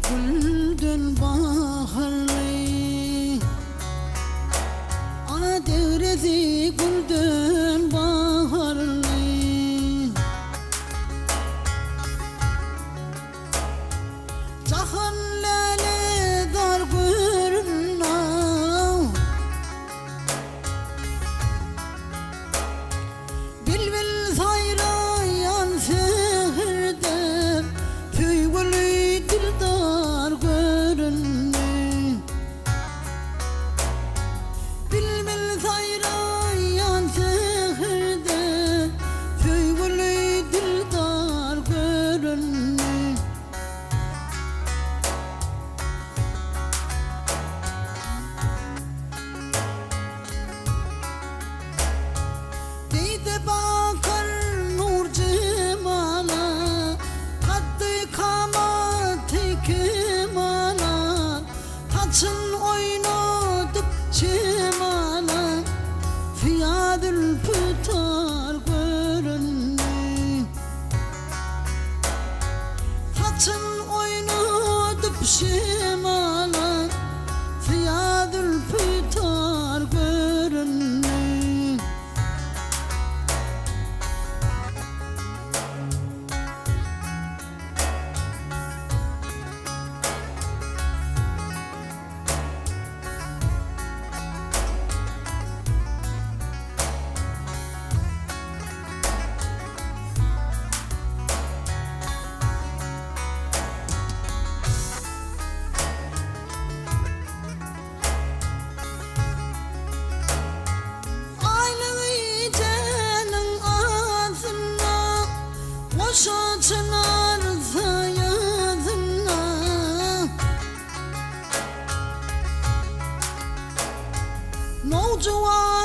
güldün baharlı, adevrezi güldün baharlı. Cahan lale dar görünna, bilbil sayrayan sehirde, tüygülü dildar görünne. Bilbil sayrayan sehirde, tüygülü dildar görünne. Dide bakar nur cemala, kaddı kamati kemala, taçın oynadıp cemala, fiyadül pıtar görünne. Taçın oynadıp cemala, fiyadül pıtar görünne. Boşa çınar sayadına, Nocuvan